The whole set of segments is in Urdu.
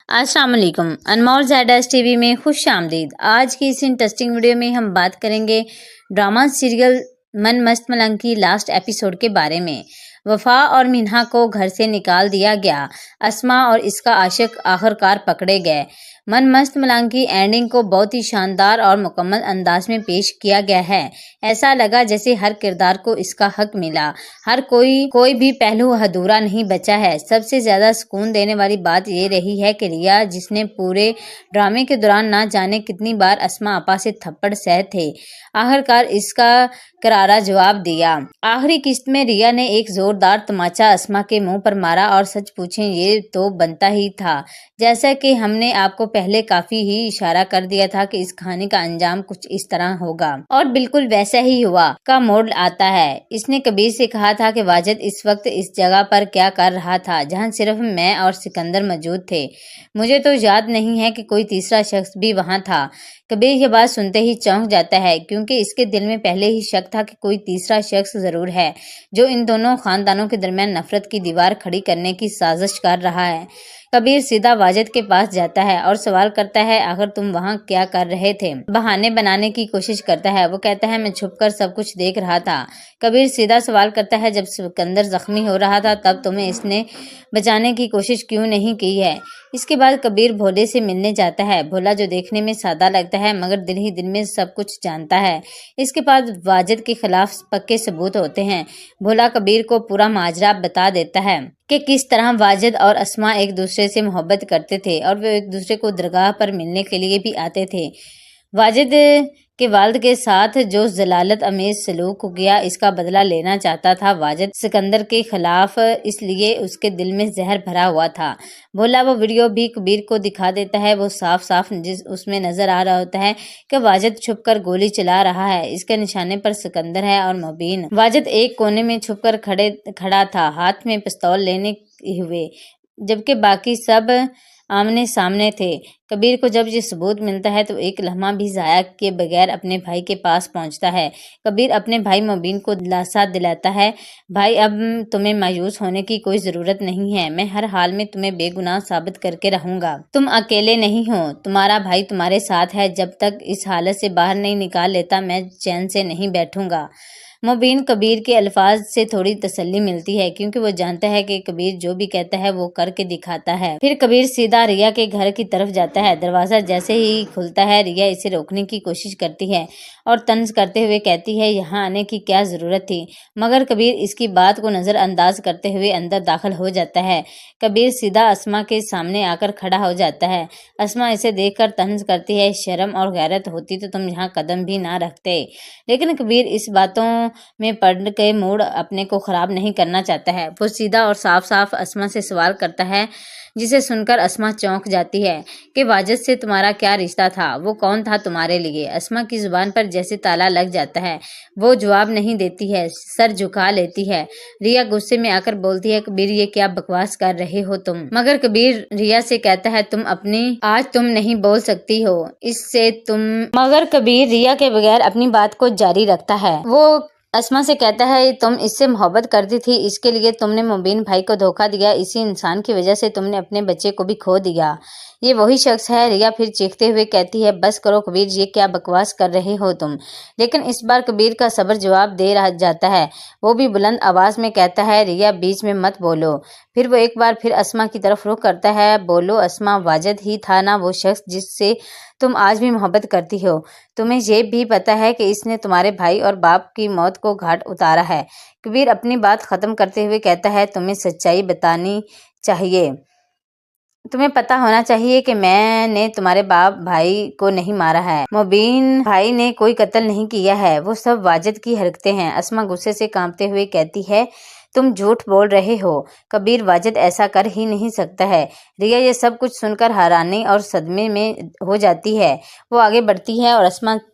السلام علیکم، انمول زیڈ ٹی وی میں خوش آمدید۔ آج کی اس انٹرسٹنگ ویڈیو میں ہم بات کریں گے ڈرامہ سیریل من مست ملنگ کی لاسٹ ایپیسوڈ کے بارے میں۔ وفا اور مینہا کو گھر سے نکال دیا گیا، اسما اور اس کا عاشق آخرکار پکڑے گئے۔ من مست ملنگ کی اینڈنگ کو بہت ہی شاندار اور مکمل انداز میں پیش کیا گیا ہے۔ ایسا لگا جیسے ہر کردار کو اس کا حق ملا، ہر کوئی بھی پہلو ادھورا نہیں بچا ہے۔ سب سے زیادہ سکون دینے والی بات یہ رہی ہے کہ ریا، جس نے پورے ڈرامے کے دوران نہ جانے کتنی بار اسما آپا سے تھپڑ سہے تھے، آخرکار اس کا کرارا جواب دیا۔ آخری قسط میں ریا نے ایک زوردار تماچا اسما کے منہ پر مارا، اور سچ پوچھیں یہ تو بنتا ہی تھا، جیسا کہ ہم نے آپ کو پہلے کافی ہی اشارہ کر دیا تھا کہ اس کہانی کا انجام کچھ اس طرح ہوگا، اور بالکل ویسا ہی ہوا۔ کا موڑ آتا ہے۔ اس نے کبیر سے کہا تھا کہ واجد اس وقت اس جگہ پر کیا کر رہا تھا جہاں صرف میں اور سکندر موجود تھے۔ مجھے تو یاد نہیں ہے کہ کوئی تیسرا شخص بھی وہاں تھا۔ کبیر یہ بات سنتے ہی چونک جاتا ہے، کیونکہ اس کے دل میں پہلے ہی شک تھا کہ کوئی تیسرا شخص ضرور ہے جو ان دونوں خاندانوں کے درمیان نفرت کی دیوار کھڑی کرنے کی سازش کر رہا ہے۔ کبیر سیدھا واجد کے پاس جاتا ہے اور سوال کرتا ہے، آخر تم وہاں کیا کر رہے تھے؟ بہانے بنانے کی کوشش کرتا ہے۔ وہ کہتا ہے، میں چھپ کر سب کچھ دیکھ رہا تھا۔ کبیر سیدھا سوال کرتا ہے، جب سکندر زخمی ہو رہا تھا تب تمہیں اس نے بچانے کی کوشش کیوں نہیں کی ہے؟ اس کے بعد کبیر بھولے سے ملنے جاتا ہے۔ بھولا جو دیکھنے میں سادہ لگتا ہے مگر دل ہی دل میں سب کچھ جانتا ہے۔ اس کے بعد واجد کے خلاف پکے ثبوت ہوتے ہیں۔ بھولا کبیر کو پورا ماجرا بتا دیتا ہے کہ کس طرح واجد اور اسما ایک دوسرے سے محبت کرتے تھے اور وہ ایک دوسرے کو درگاہ پر ملنے کے لیے بھی آتے تھے۔ واجد کے والد کے ساتھ جو ذلالت امیز سلوک کیا، اس کا بدلہ لینا چاہتا تھا واجد سکندر کے خلاف، اس لیے اس کے دل میں زہر بھرا ہوا تھا۔ بھولا وہ ویڈیو بھی کبیر کو دکھا دیتا ہے۔ وہ صاف صاف اس میں نظر آ رہا ہوتا ہے کہ واجد چھپ کر گولی چلا رہا ہے۔ اس کے نشانے پر سکندر ہے اور مبین۔ واجد ایک کونے میں چھپ کر کھڑا تھا، ہاتھ میں پستول لینے ہوئے، جبکہ باقی سب آمنے سامنے تھے۔ کبیر کو جب یہ ثبوت ملتا ہے تو ایک لمحہ بھی ضائع کیے بغیر اپنے بھائی کے پاس پہنچتا ہے۔ کبیر اپنے بھائی مبین کو دلاسا دلاتا ہے، بھائی اب تمہیں مایوس ہونے کی کوئی ضرورت نہیں ہے، میں ہر حال میں تمہیں بے گناہ ثابت کر کے رہوں گا۔ تم اکیلے نہیں ہو، تمہارا بھائی تمہارے ساتھ ہے، جب تک اس حالت سے باہر نہیں نکال لیتا میں چین سے نہیں بیٹھوں گا۔ مبین کبیر کے الفاظ سے تھوڑی تسلی ملتی ہے، کیونکہ وہ جانتا ہے کہ کبیر جو بھی کہتا ہے وہ کر کے دکھاتا ہے۔ پھر کبیر سیدھا ریا کے گھر کی طرف جاتا ہے۔ دروازہ جیسے ہی کھلتا ہے، ریا اسے روکنے کی کوشش کرتی ہے اور طنز کرتے ہوئے کہتی ہے، یہاں آنے کی کیا ضرورت تھی؟ مگر کبیر اس کی بات کو نظر انداز کرتے ہوئے اندر داخل ہو جاتا ہے۔ کبیر سیدھا اسما کے سامنے آ کر کھڑا ہو جاتا ہے۔ اسما اسے دیکھ کر طنز کرتی ہے، شرم اور غیرت ہوتی تو تم یہاں قدم بھی نہ رکھتے۔ لیکن کبیر اس باتوں میں پڑ کے موڈ اپنے کو خراب نہیں کرنا چاہتا ہے۔ وہ سیدھا اور صاف صاف اسما سے سوال کرتا ہے، جسے سن کر اسما چونک جاتی ہے کہ واجد سے تمہارا کیا رشتہ تھا؟ وہ کون تھا تمہارے لیے؟ اسما کی زبان پر جیسے تالا لگ جاتا ہے، وہ جواب نہیں دیتی ہے، سر جھکا لیتی ہے۔ ریا غصے میں آ کر بولتی ہے، کبیر یہ کیا بکواس کر رہے ہو تم؟ مگر کبیر ریا سے کہتا ہے، آج تم نہیں بول سکتی ہو، اس سے مگر کبیر ریا کے بغیر اپنی بات کو جاری رکھتا ہے۔ وہ اسما سے کہتا ہے، تم اس سے محبت کرتی تھی، اس کے لیے تم نے مبین بھائی کو دھوکہ دیا، اسی انسان کی وجہ سے تم نے اپنے بچے کو بھی کھو دیا۔ یہ وہی شخص ہے؟ ریا پھر چیختے ہوئے کہتی ہے، بس کرو کبیر، یہ کیا بکواس کر رہے ہو تم؟ لیکن اس بار کبیر کا صبر جواب دے جاتا ہے۔ وہ بھی بلند آواز میں کہتا ہے، ریا بیچ میں مت بولو۔ پھر وہ ایک بار پھر اسما کی طرف رخ کرتا ہے، بولو اسما، واجد ہی تھا نا وہ شخص جس سے تم آج بھی محبت کرتی ہو؟ تمہیں یہ بھی پتا ہے کہ اس نے تمہارے بھائی اور باپ کی موت کو گھاٹ اتارا ہے؟ کبیر اپنی بات ختم کرتے ہوئے کہتا ہے، تمہیں سچائی بتانی چاہیے، تمہیں پتا ہونا چاہیے کہ میں نے تمہارے باپ بھائی کو نہیں مارا ہے، مبین بھائی نے کوئی قتل نہیں کیا ہے، وہ سب واجد کی حرکتیں ہیں۔ اسما غصے سے کانپتے ہوئے کہتی ہے، تم جھوٹ بول رہے ہو کبیر، واجد ایسا کر ہی نہیں سکتا ہے۔ ریا یہ سب کچھ سن کر حیرانی اور صدمے میں ہو جاتی ہے۔ وہ آگے بڑھتی ہے اور اسما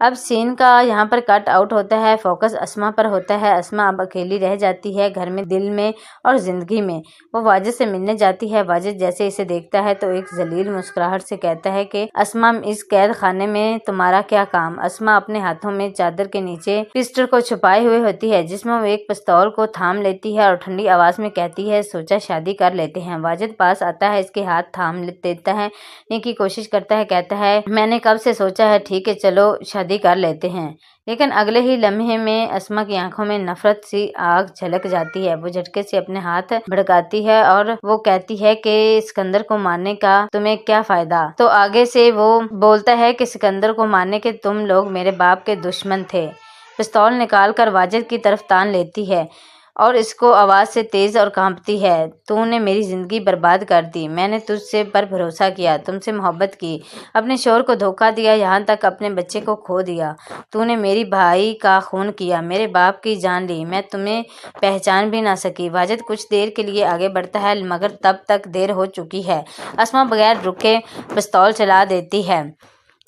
اب سین کا یہاں پر کٹ آؤٹ ہوتا ہے، فوکس اسما پر ہوتا ہے۔ اسما اب اکیلی رہ جاتی ہے، گھر میں، دل میں اور زندگی میں۔ وہ واجد سے ملنے جاتی ہے۔ واجد جیسے اسے دیکھتا ہے تو ایک ذلیل مسکراہٹ سے کہتا ہے کہ اسما، اس قید خانے میں تمہارا کیا کام؟ اسما اپنے ہاتھوں میں چادر کے نیچے پسٹل کو چھپائے ہوئے ہوتی ہے، جس میں وہ ایک پستول کو تھام لیتی ہے اور ٹھنڈی آواز میں کہتی ہے، سوچا شادی کر لیتے ہیں۔ واجد پاس آتا ہے، اس کے ہاتھ تھام دیتا ہے، کی کوشش کرتا ہے، کہتا ہے، میں نے کب سے سوچا ہے، ٹھیک ہے چلو شادی کر لیتے ہیں۔ لیکن اگلے ہی لمحے میں اسما کی آنکھوں میں نفرت سی آگ جھلک جاتی ہے۔ وہ جھٹکے سے اپنے ہاتھ بھڑکاتی ہے اور وہ کہتی ہے کہ سکندر کو مارنے کا تمہیں کیا فائدہ؟ تو آگے سے وہ بولتا ہے کہ سکندر کو مارنے کے تم لوگ میرے باپ کے دشمن تھے۔ پستول نکال کر واجد کی طرف تان لیتی ہے اور اس کو آواز سے تیز اور کانپتی ہے، تو نے میری زندگی برباد کر دی۔ میں نے تجھ پر بھروسہ کیا، تم سے محبت کی، اپنے شوہر کو دھوکہ دیا، یہاں تک اپنے بچے کو کھو دیا۔ تو نے میری بھائی کا خون کیا، میرے باپ کی جان لی، میں تمہیں پہچان بھی نہ سکی۔ واجد کچھ دیر کے لیے آگے بڑھتا ہے مگر تب تک دیر ہو چکی ہے۔ اسما بغیر رکے پستول چلا دیتی ہے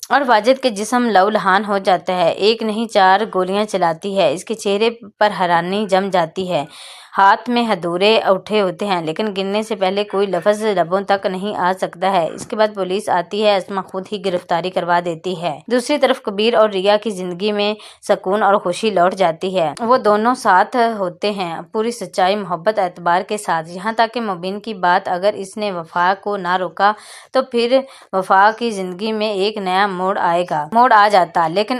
اور واجد کے جسم لہولہان ہو جاتا ہے۔ ایک نہیں 4 گولیاں چلاتی ہے۔ اس کے چہرے پر حیرانی جم جاتی ہے، ہاتھ میں ہتھوڑے اٹھے ہوتے ہیں لیکن گرنے سے پہلے کوئی لفظ لبوں تک نہیں آ سکتا ہے۔ اس کے بعد پولیس آتی ہے، اسما خود ہی گرفتاری کروا دیتی ہے۔ دوسری طرف کبیر اور ریا کی زندگی میں سکون اور خوشی لوٹ جاتی ہے۔ وہ دونوں ساتھ ہوتے ہیں، پوری سچائی، محبت، اعتبار کے ساتھ، یہاں تک کہ مبین کی بات اگر اس نے وفا کو نہ روکا تو پھر وفا کی زندگی میں ایک نیا موڑ آ جاتا، لیکن